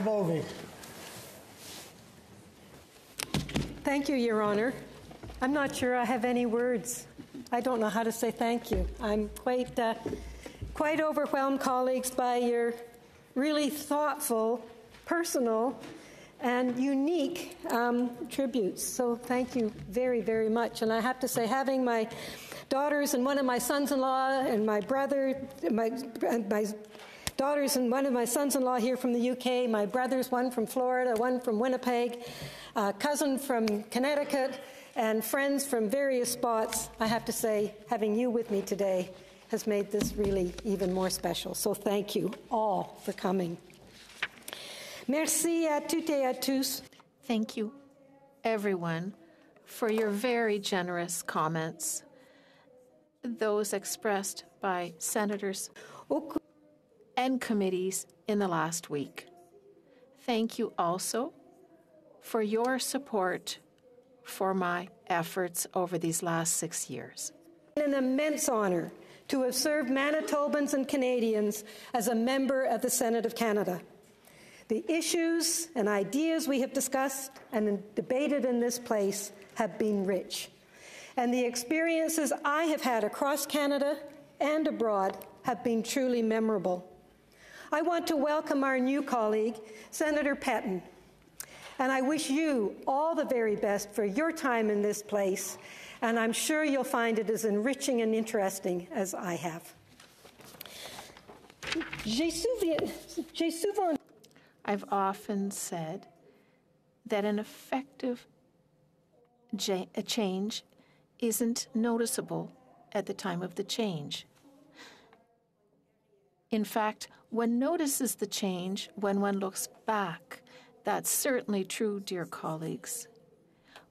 Bovey. Thank you, Your Honor. I'm not sure I have any words. I don't know how to say thank you. I'm quite overwhelmed, colleagues, by your really thoughtful, personal, and unique tributes. So thank you very, very much. And I have to say, having my daughters and one of my sons-in-law and my brother, my daughters and one of my sons-in-law here from the UK, my brothers, one from Florida, one from Winnipeg, a cousin from Connecticut, and friends from various spots, I have to say, having you with me today has made this really even more special. So thank you all for coming. Merci à toutes et à tous. Thank you, everyone, for your very generous comments, those expressed by senators and committees in the last week. Thank you also for your support for my efforts over these last 6 years. An immense honor to have served Manitobans and Canadians as a member of the Senate of Canada. The issues and ideas we have discussed and debated in this place have been rich, and the experiences I have had across Canada and abroad have been truly memorable. I want to welcome our new colleague, Senator Pettin, and I wish you all the very best for your time in this place, and I'm sure you'll find it as enriching and interesting as I have. I've often said that an effective change isn't noticeable at the time of the change. In fact, one notices the change when one looks back. That's certainly true, dear colleagues.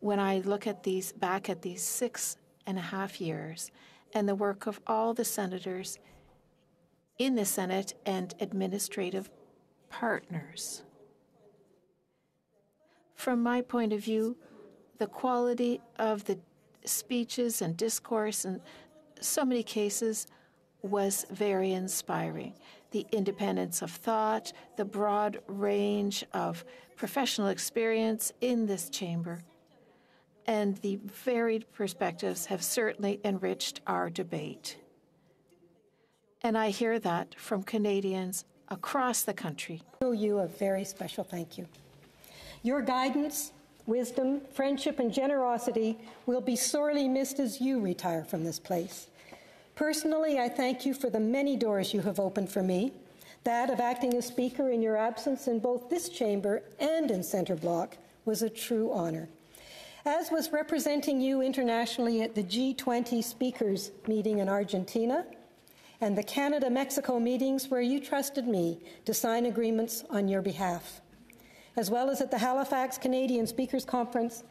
When I look at back at these 6.5 years and the work of all the senators in the Senate and administrative partners. From my point of view, the quality of the speeches and discourse in so many cases was very inspiring. The independence of thought, the broad range of professional experience in this chamber, and the varied perspectives have certainly enriched our debate. And I hear that from Canadians across the country. I owe you a very special thank you. Your guidance, wisdom, friendship, and generosity will be sorely missed as you retire from this place. Personally, I thank you for the many doors you have opened for me, that of acting as Speaker in your absence in both this chamber and in Centre Block was a true honor, as was representing you internationally at the G20 Speakers meeting in Argentina and the Canada-Mexico meetings where you trusted me to sign agreements on your behalf, as well as at the Halifax Canadian Speakers Conference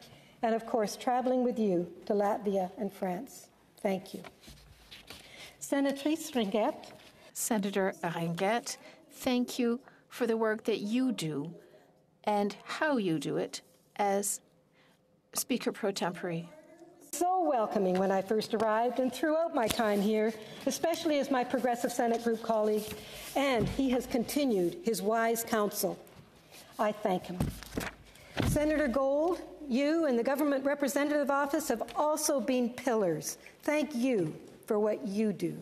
and, of course, traveling with you to Latvia and France. Thank you. Senatrice Ringuette. Senator Ringuette, thank you for the work that you do and how you do it as Speaker pro tempore. So welcoming when I first arrived and throughout my time here, especially as my Progressive Senate Group colleague, and he has continued his wise counsel. I thank him. Senator Gold, you and the Government Representative Office have also been pillars. Thank you for what you do.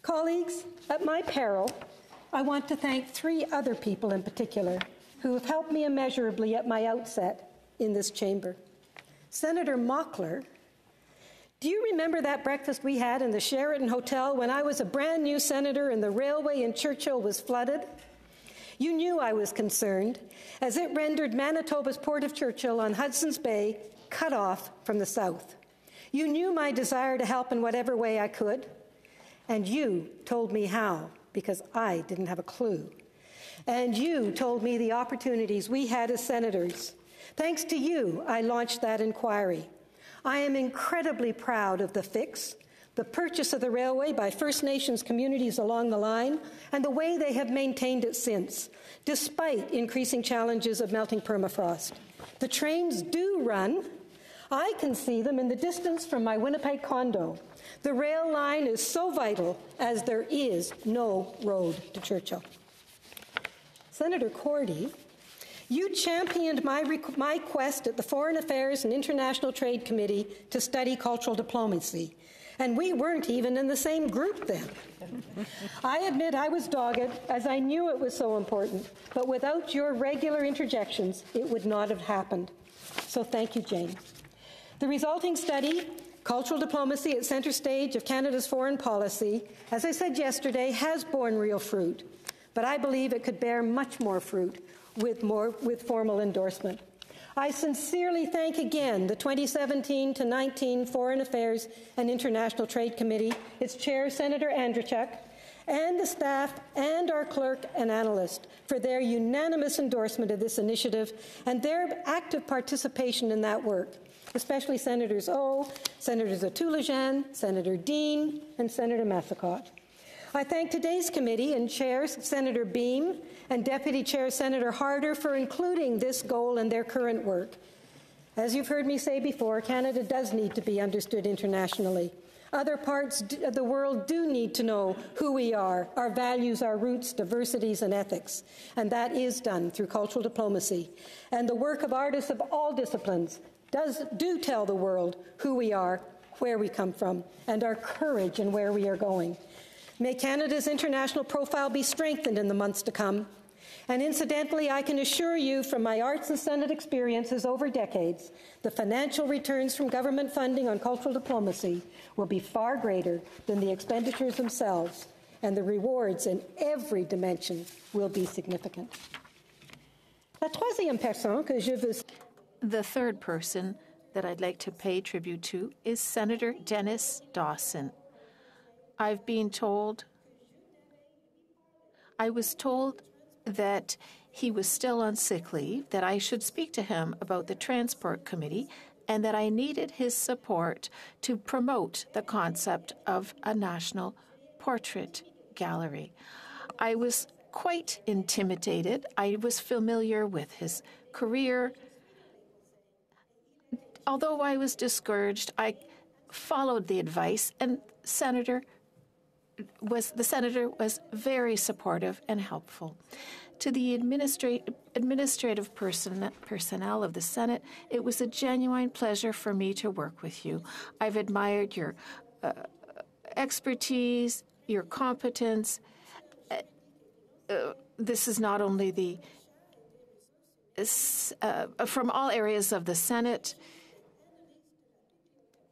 Colleagues, at my peril, I want to thank 3 other people in particular who have helped me immeasurably at my outset in this chamber. Senator Mockler, do you remember that breakfast we had in the Sheraton Hotel when I was a brand new senator and the railway in Churchill was flooded? You knew I was concerned, as it rendered Manitoba's Port of Churchill on Hudson's Bay cut off from the south. You knew my desire to help in whatever way I could, and you told me how, because I didn't have a clue. And you told me the opportunities we had as senators. Thanks to you, I launched that inquiry. I am incredibly proud of the fix, the purchase of the railway by First Nations communities along the line, and the way they have maintained it since, despite increasing challenges of melting permafrost. The trains do run. I can see them in the distance from my Winnipeg condo. The rail line is so vital as there is no road to Churchill. Senator Cordy, you championed my quest at the Foreign Affairs and International Trade Committee to study cultural diplomacy, and we weren't even in the same group then. I admit I was dogged, as I knew it was so important, but without your regular interjections, it would not have happened. So thank you, Jane. The resulting study, Cultural Diplomacy at Centre Stage of Canada's Foreign Policy, as I said yesterday, has borne real fruit, but I believe it could bear much more fruit with formal endorsement. I sincerely thank again the 2017-19 Foreign Affairs and International Trade Committee, its chair, Senator Andrzejczyk, and the staff and our clerk and analyst for their unanimous endorsement of this initiative and their active participation in that work, especially Senators O, Senators O'Toole-Jean, Senator Dean, and Senator Massicott. I thank today's committee and Chair Senator Beam and Deputy Chair Senator Harder for including this goal in their current work. As you've heard me say before, Canada does need to be understood internationally. Other parts of the world do need to know who we are, our values, our roots, diversities, and ethics. And that is done through cultural diplomacy. And the work of artists of all disciplines do tell the world who we are, where we come from, and our courage in where we are going. May Canada's international profile be strengthened in the months to come. And incidentally, I can assure you from my Arts and Senate experiences over decades, the financial returns from government funding on cultural diplomacy will be far greater than the expenditures themselves, and the rewards in every dimension will be significant. La troisième personne que je veux... The third person that I'd like to pay tribute to is Senator Dennis Dawson. I was told that he was still on sick leave, that I should speak to him about the Transport Committee, and that I needed his support to promote the concept of a national portrait gallery. I was quite intimidated. I was familiar with his career. Although I was discouraged, I followed the advice, and the senator was very supportive and helpful. To the administrative personnel of the Senate, it was a genuine pleasure for me to work with you. I've admired your expertise, your competence. This is not only from all areas of the Senate,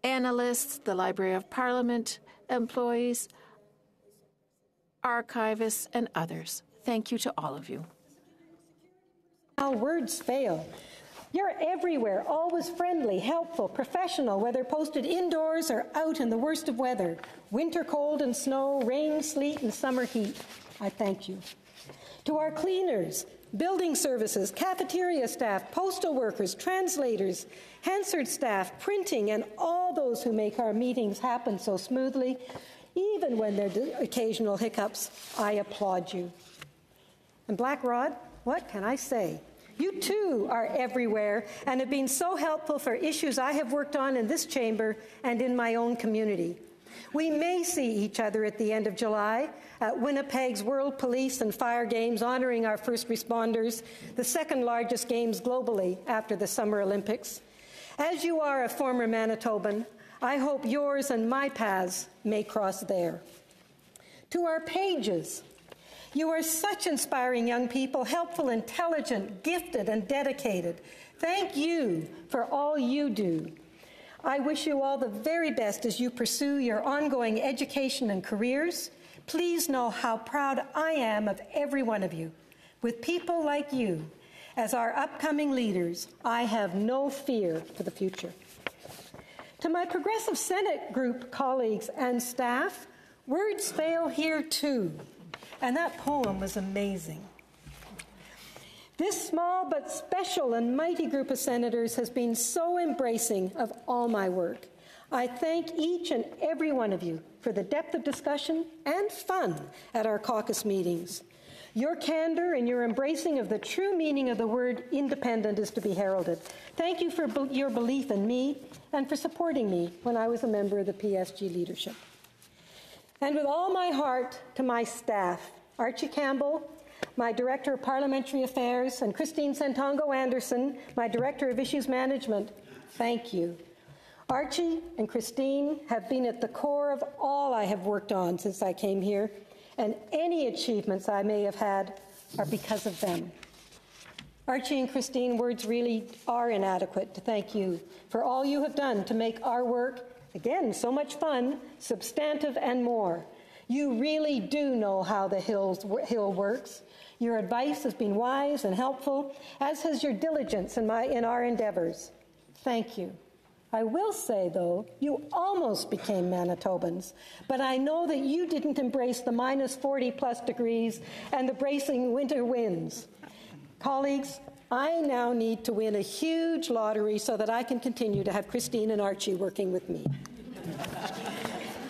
analysts, the Library of Parliament employees, archivists, and others. Thank you to all of you. How words fail. You're everywhere, always friendly, helpful, professional, whether posted indoors or out in the worst of weather, winter cold and snow, rain, sleet, and summer heat. I thank you. To our cleaners, building services, cafeteria staff, postal workers, translators, Hansard staff, printing, and all those who make our meetings happen so smoothly, even when there are occasional hiccups, I applaud you. And Black Rod, what can I say? You too are everywhere and have been so helpful for issues I have worked on in this chamber and in my own community. We may see each other at the end of July at Winnipeg's World Police and Fire Games, honoring our first responders, the second largest games globally after the Summer Olympics. As you are a former Manitoban, I hope yours and my paths may cross there. To our pages, you are such inspiring young people, helpful, intelligent, gifted, and dedicated. Thank you for all you do. I wish you all the very best as you pursue your ongoing education and careers. Please know how proud I am of every one of you. With people like you as our upcoming leaders, I have no fear for the future. To my Progressive Senate group colleagues and staff, words fail here too. And that poem was amazing. This small but special and mighty group of senators has been so embracing of all my work. I thank each and every one of you for the depth of discussion and fun at our caucus meetings. Your candor and your embracing of the true meaning of the word independent is to be heralded. Thank you for your belief in me and for supporting me when I was a member of the PSG leadership. And with all my heart to my staff, Archie Campbell, my Director of Parliamentary Affairs, and Christine Santongo Anderson, my Director of Issues Management, thank you. Archie and Christine have been at the core of all I have worked on since I came here, and any achievements I may have had are because of them. Archie and Christine, words really are inadequate to thank you for all you have done to make our work, again, so much fun, substantive, and more. You really do know how the Hill works. Your advice has been wise and helpful, as has your diligence in our endeavors. Thank you. I will say, though, you almost became Manitobans, but I know that you didn't embrace the minus 40-plus degrees and the bracing winter winds. Colleagues, I now need to win a huge lottery so that I can continue to have Christine and Archie working with me.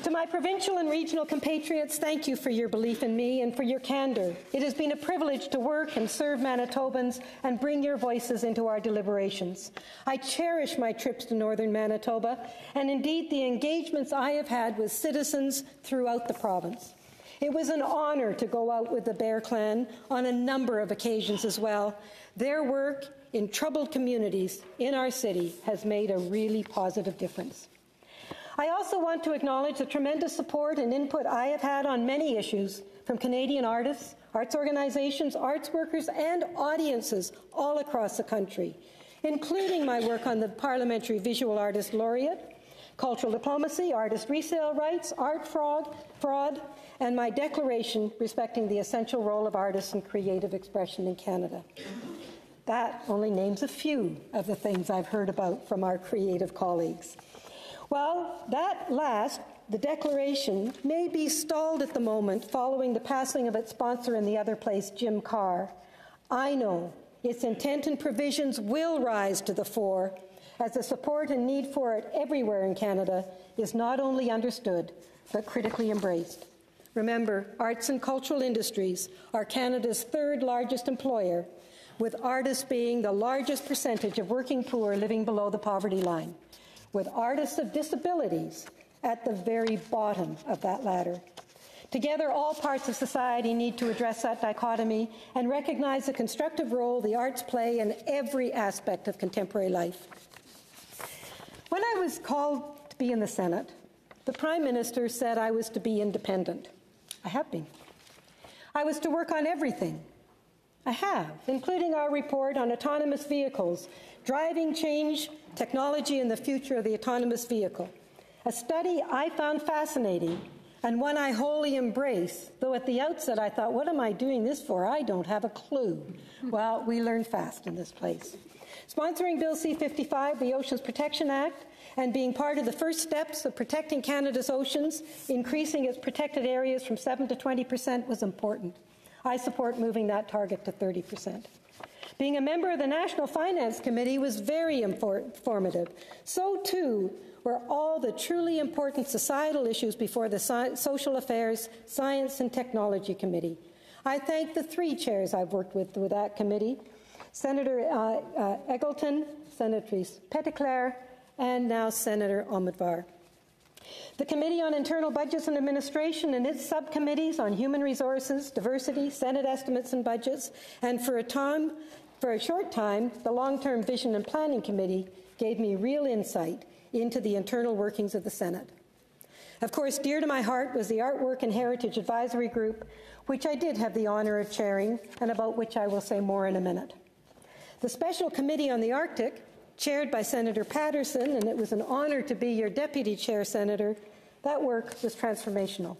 To my provincial and regional compatriots, thank you for your belief in me and for your candor. It has been a privilege to work and serve Manitobans and bring your voices into our deliberations. I cherish my trips to northern Manitoba and indeed the engagements I have had with citizens throughout the province. It was an honor to go out with the Bear Clan on a number of occasions as well. Their work in troubled communities in our city has made a really positive difference. I also want to acknowledge the tremendous support and input I have had on many issues from Canadian artists, arts organizations, arts workers, and audiences all across the country, including my work on the Parliamentary Visual Artist Laureate, cultural diplomacy, artist resale rights, art fraud, and my declaration respecting the essential role of artists in creative expression in Canada. That only names a few of the things I've heard about from our creative colleagues. Well, that last, the declaration, may be stalled at the moment following the passing of its sponsor in the other place, Jim Carr. I know its intent and provisions will rise to the fore as the support and need for it everywhere in Canada is not only understood, but critically embraced. Remember, arts and cultural industries are Canada's third largest employer, with artists being the largest percentage of working poor living below the poverty line, with artists of disabilities at the very bottom of that ladder. Together, all parts of society need to address that dichotomy and recognize the constructive role the arts play in every aspect of contemporary life. When I was called to be in the Senate, the Prime Minister said I was to be independent. I have been. I was to work on everything. I have, including our report on autonomous vehicles, driving change, technology, and the future of the autonomous vehicle. A study I found fascinating and one I wholly embrace, though at the outset I thought, what am I doing this for? I don't have a clue. Well, we learn fast in this place. Sponsoring Bill C-55, the Oceans Protection Act, and being part of the first steps of protecting Canada's oceans, increasing its protected areas from 7 to 20% was important. I support moving that target to 30%. Being a member of the National Finance Committee was very informative. So, too, were all the truly important societal issues before the Social Affairs, Science and Technology Committee. I thank the three chairs I've worked with that committee, Senator Eggleton, Senatrice Petitclerc, and now Senator Omadvar. The Committee on Internal Budgets and Administration and its subcommittees on human resources, diversity, Senate estimates and budgets, and for a short time, the Long-Term Vision and Planning Committee gave me real insight into the internal workings of the Senate. Of course, dear to my heart was the Artwork and Heritage Advisory Group, which I did have the honour of chairing, and about which I will say more in a minute. The Special Committee on the Arctic, chaired by Senator Patterson, and it was an honour to be your deputy chair, Senator, that work was transformational.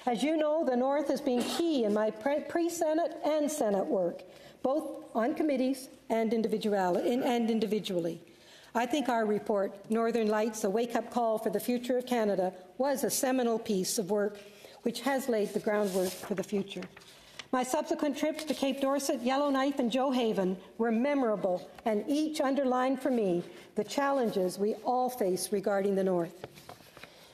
As you know, the North has been key in my pre-Senate and Senate work, both on committees and individually. I think our report, Northern Lights, a wake-up call for the future of Canada, was a seminal piece of work which has laid the groundwork for the future. My subsequent trips to Cape Dorset, Yellowknife, and Joe Haven were memorable, and each underlined for me the challenges we all face regarding the North.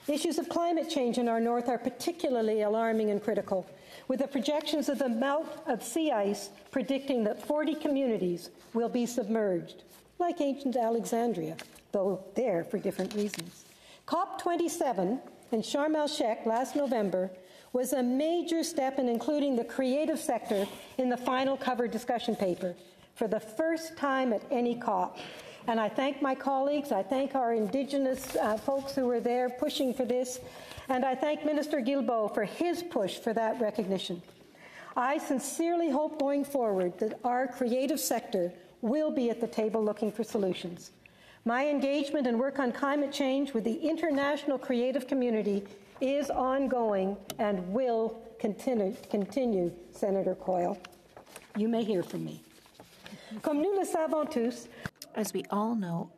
Issues of climate change in our North are particularly alarming and critical, with the projections of the melt of sea ice predicting that 40 communities will be submerged, like ancient Alexandria, though there for different reasons. COP27 in Sharm el-Sheikh last November was a major step in including the creative sector in the final cover discussion paper for the first time at any COP. And I thank my colleagues, I thank our Indigenous folks who were there pushing for this, and I thank Minister Guilbeault for his push for that recognition. I sincerely hope going forward that our creative sector will be at the table looking for solutions. My engagement and work on climate change with the international creative community is ongoing and will continue, Senator Coyle. You may hear from me. Comme nous le savons tous, as we all know,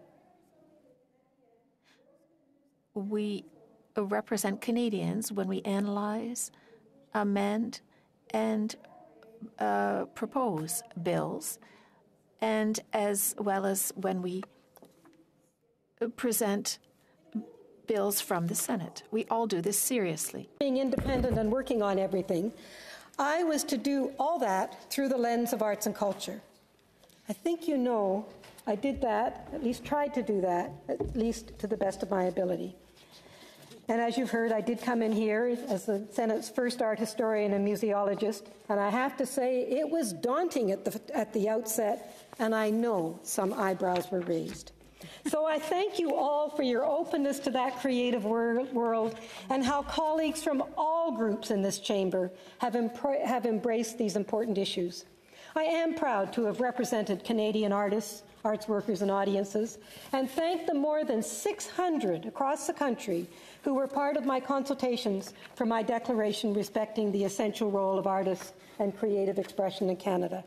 we represent Canadians when we analyze, amend, and propose bills, and as well as when we present bills from the Senate. We all do this seriously. Being independent and working on everything, I was to do all that through the lens of arts and culture. I think you know I did that, at least tried to do that, at least to the best of my ability. And as you've heard, I did come in here as the Senate's first art historian and museologist, and I have to say it was daunting at the outset, and I know some eyebrows were raised. So I thank you all for your openness to that creative world and how colleagues from all groups in this chamber have embraced these important issues. I am proud to have represented Canadian artists, arts workers, and audiences, and thank the more than 600 across the country who were part of my consultations for my declaration respecting the essential role of artists and creative expression in Canada.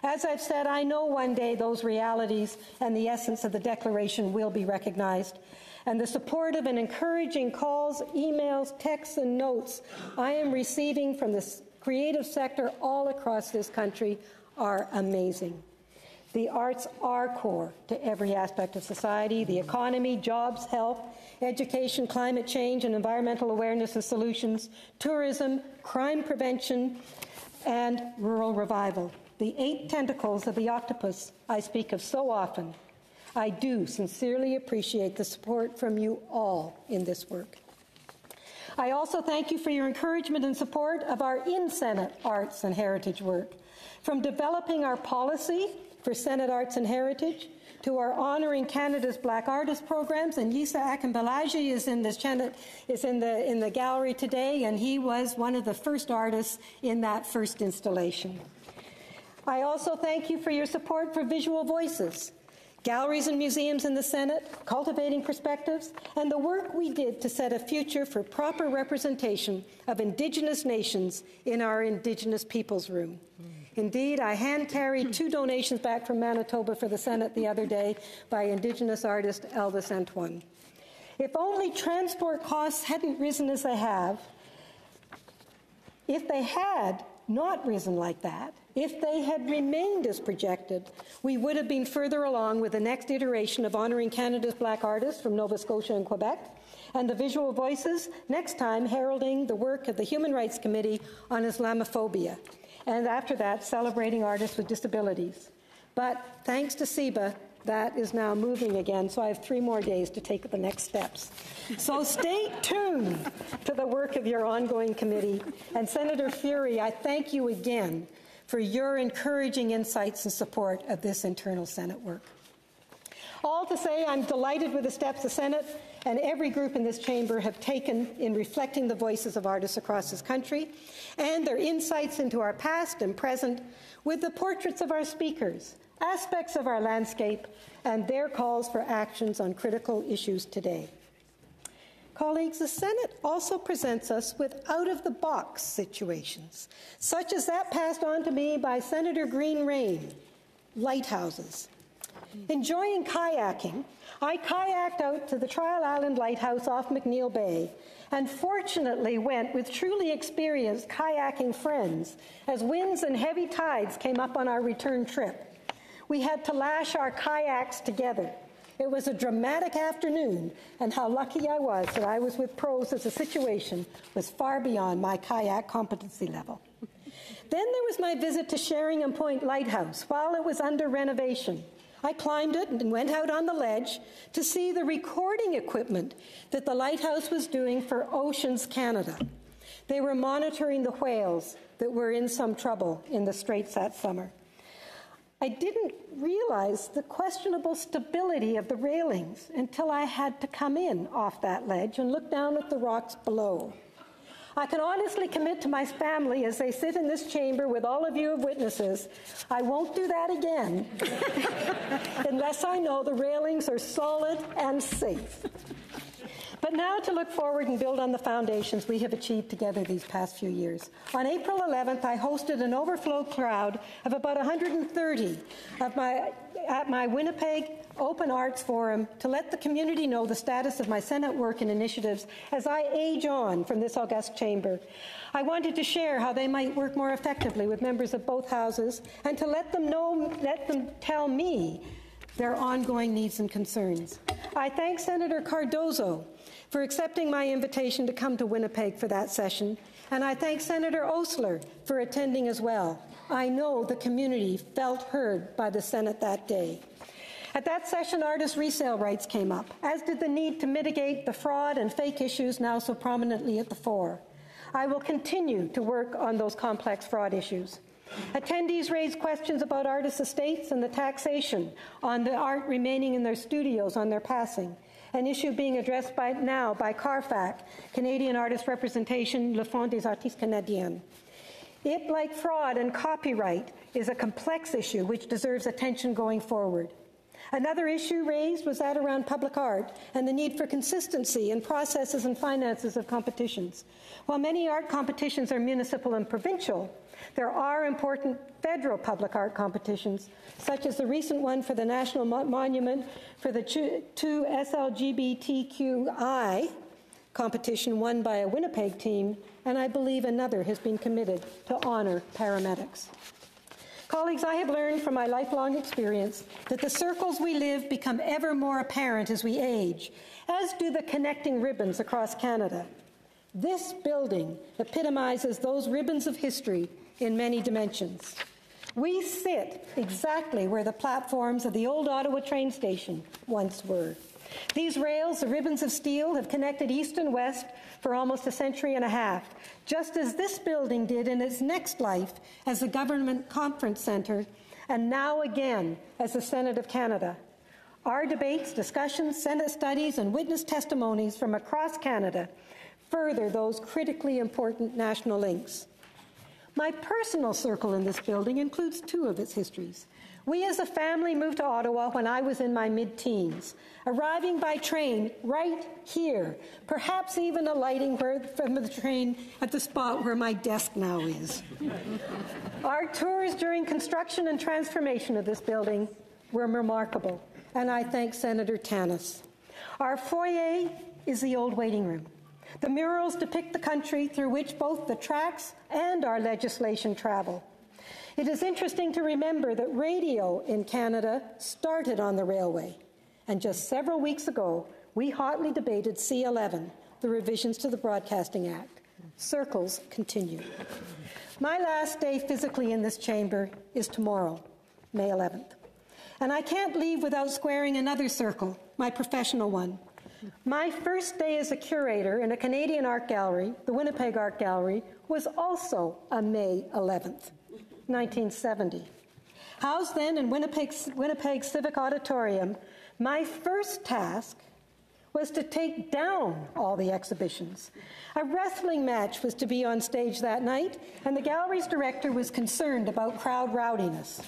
As I've said, I know one day those realities and the essence of the Declaration will be recognized, and the supportive and encouraging calls, emails, texts, and notes I am receiving from the creative sector all across this country are amazing. The arts are core to every aspect of society: the economy, jobs, health, education, climate change, and environmental awareness and solutions, tourism, crime prevention, and rural revival. The 8 tentacles of the octopus I speak of so often. I do sincerely appreciate the support from you all in this work. I also thank you for your encouragement and support of our in-Senate arts and heritage work. From developing our policy for Senate Arts and Heritage to our Honouring Canada's Black Artist programs, and Yisa Akinbalaji is in the gallery today, and he was one of the first artists in that first installation. I also thank you for your support for Visual Voices, galleries and museums in the Senate, cultivating perspectives, and the work we did to set a future for proper representation of Indigenous nations in our Indigenous Peoples Room. Indeed, I hand-carried 2 donations back from Manitoba for the Senate the other day by Indigenous artist Elvis Antoine. If only transport costs hadn't risen as they have, if they had not risen like that, if they had remained as projected, we would have been further along with the next iteration of Honouring Canada's Black Artists from Nova Scotia and Quebec, and the Visual Voices, next time heralding the work of the Human Rights Committee on Islamophobia, and after that, celebrating artists with disabilities. But thanks to CEBA, that is now moving again, so I have 3 more days to take the next steps. So stay tuned to the work of your ongoing committee. And Senator Fury, I thank you again for your encouraging insights and support of this internal Senate work. All to say, I'm delighted with the steps the Senate and every group in this chamber have taken in reflecting the voices of artists across this country and their insights into our past and present with the portraits of our speakers, aspects of our landscape, and their calls for actions on critical issues today. Colleagues, the Senate also presents us with out-of-the-box situations, such as that passed on to me by Senator Green-Rain, lighthouses. Enjoying kayaking, I kayaked out to the Trial Island Lighthouse off McNeil Bay and fortunately went with truly experienced kayaking friends as winds and heavy tides came up on our return trip. We had to lash our kayaks together. It was a dramatic afternoon, and how lucky I was that I was with pros as the situation was far beyond my kayak competency level. Then there was my visit to Sheringham Point Lighthouse while it was under renovation. I climbed it and went out on the ledge to see the recording equipment that the lighthouse was doing for Oceans Canada. They were monitoring the whales that were in some trouble in the Straits that summer. I didn't realize the questionable stability of the railings until I had to come in off that ledge and look down at the rocks below. I can honestly commit to my family as they sit in this chamber with all of you as witnesses, I won't do that again unless I know the railings are solid and safe. But now to look forward and build on the foundations we have achieved together these past few years. On April 11th, I hosted an overflow crowd of about 130 at my Winnipeg Open Arts Forum to let the community know the status of my Senate work and initiatives as I age on from this august chamber. I wanted to share how they might work more effectively with members of both houses and to let them tell me their ongoing needs and concerns. I thank Senator Cardozo for accepting my invitation to come to Winnipeg for that session, and I thank Senator Osler for attending as well. I know the community felt heard by the Senate that day. At that session, artist resale rights came up, as did the need to mitigate the fraud and fake issues now so prominently at the fore. I will continue to work on those complex fraud issues. Attendees raised questions about artists' estates and the taxation on the art remaining in their studios on their passing, an issue being addressed now by CARFAC, Canadian Artist Representation, Le Fonds des Artistes Canadiens. It, like fraud and copyright, is a complex issue which deserves attention going forward. Another issue raised was that around public art and the need for consistency in processes and finances of competitions. While many art competitions are municipal and provincial, there are important federal public art competitions, such as the recent one for the National Monument for the 2 SLGBTQI competition won by a Winnipeg team, and I believe another has been committed to honor paramedics. Colleagues, I have learned from my lifelong experience that the circles we live become ever more apparent as we age, as do the connecting ribbons across Canada. This building epitomizes those ribbons of history in many dimensions. We sit exactly where the platforms of the old Ottawa train station once were. These rails, the ribbons of steel, have connected east and west for almost a century and a half, just as this building did in its next life as the Government Conference Centre, and now again as the Senate of Canada. Our debates, discussions, Senate studies, and witness testimonies from across Canada further those critically important national links. My personal circle in this building includes two of its histories. We as a family moved to Ottawa when I was in my mid-teens, arriving by train right here, perhaps even alighting from the train at the spot where my desk now is. Our tours during construction and transformation of this building were remarkable, and I thank Senator Tanis. Our foyer is the old waiting room. The murals depict the country through which both the tracks and our legislation travel. It is interesting to remember that radio in Canada started on the railway, and just several weeks ago, we hotly debated C-11, the revisions to the Broadcasting Act. Circles continue. My last day physically in this chamber is tomorrow, May 11th, and I can't leave without squaring another circle, my professional one. My first day as a curator in a Canadian art gallery, the Winnipeg Art Gallery, was also on May 11th. 1970. Housed then in Winnipeg Civic Auditorium, my first task was to take down all the exhibitions. A wrestling match was to be on stage that night, and the gallery's director was concerned about crowd rowdiness.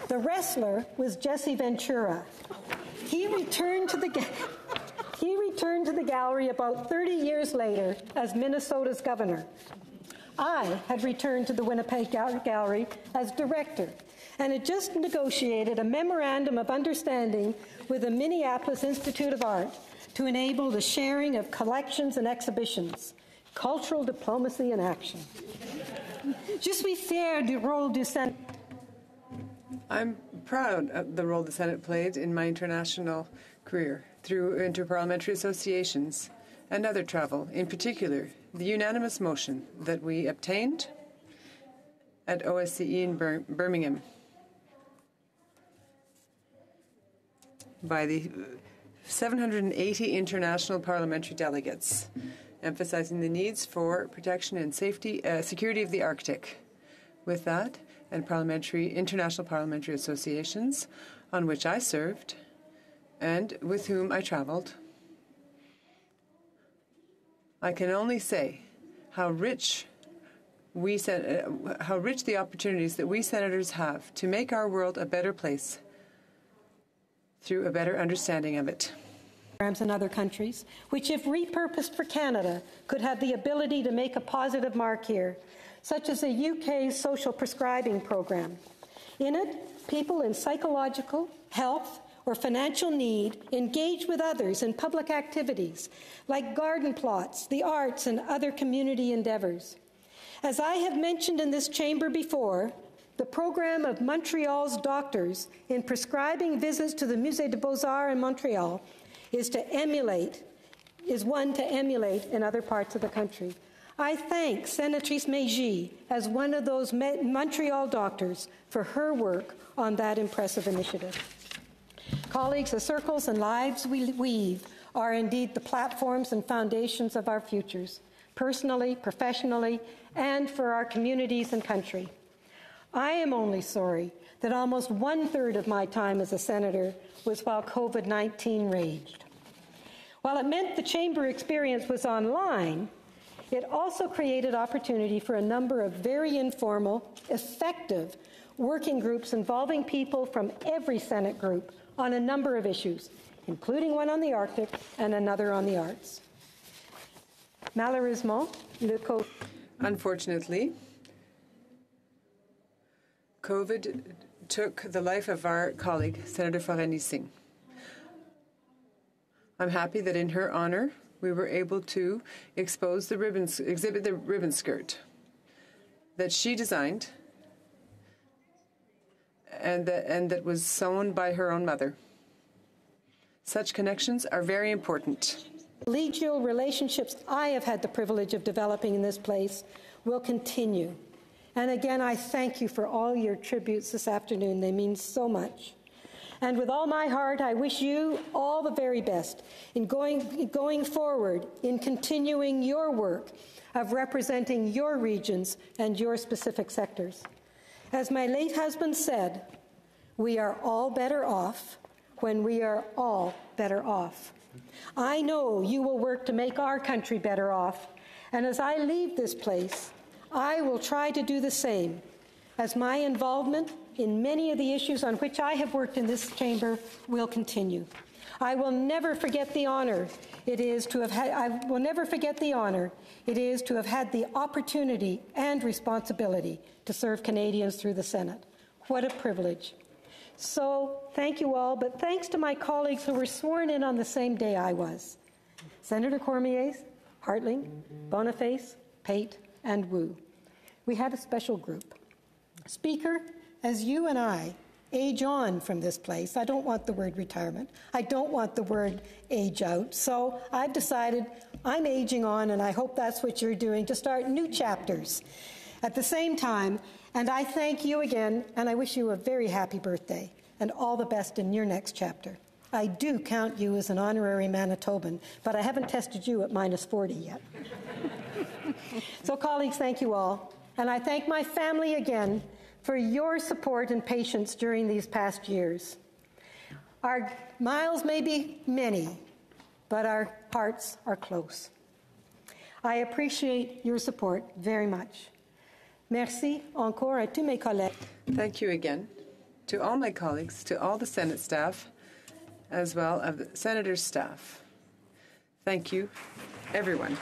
The wrestler was Jesse Ventura. He returned to the gallery about 30 years later as Minnesota's governor. I had returned to the Winnipeg Gallery as director and had just negotiated a memorandum of understanding with the Minneapolis Institute of Art to enable the sharing of collections and exhibitions. Cultural diplomacy in action. Je suis fière du rôle du Sénat. I'm proud of the role the Senate played in my international career through interparliamentary associations and other travel, in particular, the unanimous motion that we obtained at OSCE in Birmingham by the 780 international parliamentary delegates. emphasizing the needs for protection and security of the Arctic. With that, and international parliamentary associations on which I served and with whom I traveled, I can only say how rich the opportunities that we senators have to make our world a better place through a better understanding of it. Programs in other countries, which if repurposed for Canada, could have the ability to make a positive mark here, such as the UK's social prescribing program. In it, people in psychological, health, or financial need engage with others in public activities like garden plots, the arts, and other community endeavors. As I have mentioned in this chamber before, the program of Montreal's doctors in prescribing visits to the Musée des Beaux-Arts in Montreal is one to emulate in other parts of the country. I thank Senatrice Meiji as one of those Montreal doctors for her work on that impressive initiative. Colleagues, the circles and lives we weave are indeed the platforms and foundations of our futures, personally, professionally, and for our communities and country. I am only sorry that almost one-third of my time as a senator was while COVID-19 raged. While it meant the chamber experience was online, it also created opportunity for a number of very informal, effective working groups involving people from every Senate group on a number of issues, including one on the Arctic and another on the arts. Malheureusement, Unfortunately, COVID took the life of our colleague, Senator Farhani Singh. I'm happy that in her honor, we were able to exhibit the ribbon skirt that she designed and that was sewn by her own mother. Such connections are very important. Collegial relationships I have had the privilege of developing in this place will continue. And again, I thank you for all your tributes this afternoon. They mean so much. And with all my heart, I wish you all the very best in going forward, in continuing your work of representing your regions and your specific sectors. As my late husband said, we are all better off when we are all better off. I know you will work to make our country better off, and as I leave this place, I will try to do the same, as my involvement in many of the issues on which I have worked in this chamber will continue. I will never forget the honor it is to have had the opportunity and responsibility to serve Canadians through the Senate. What a privilege. So thank you all, but thanks to my colleagues who were sworn in on the same day I was. Senator Cormier's, Hartling, Boniface, Pate, and Wu. We had a special group. Speaker, as you and I age on from this place, I don't want the word retirement. I don't want the word age out. So I've decided I'm aging on, and I hope that's what you're doing, to start new chapters at the same time. And I thank you again, and I wish you a very happy birthday and all the best in your next chapter. I do count you as an honorary Manitoban, but I haven't tested you at -40 yet. So, colleagues, thank you all. And I thank my family again for your support and patience during these past years. Our miles may be many, but our hearts are close. I appreciate your support very much. Merci encore à tous mes collègues. Thank you again to all my colleagues, to all the Senate staff, as well as the Senator's staff. Thank you, everyone.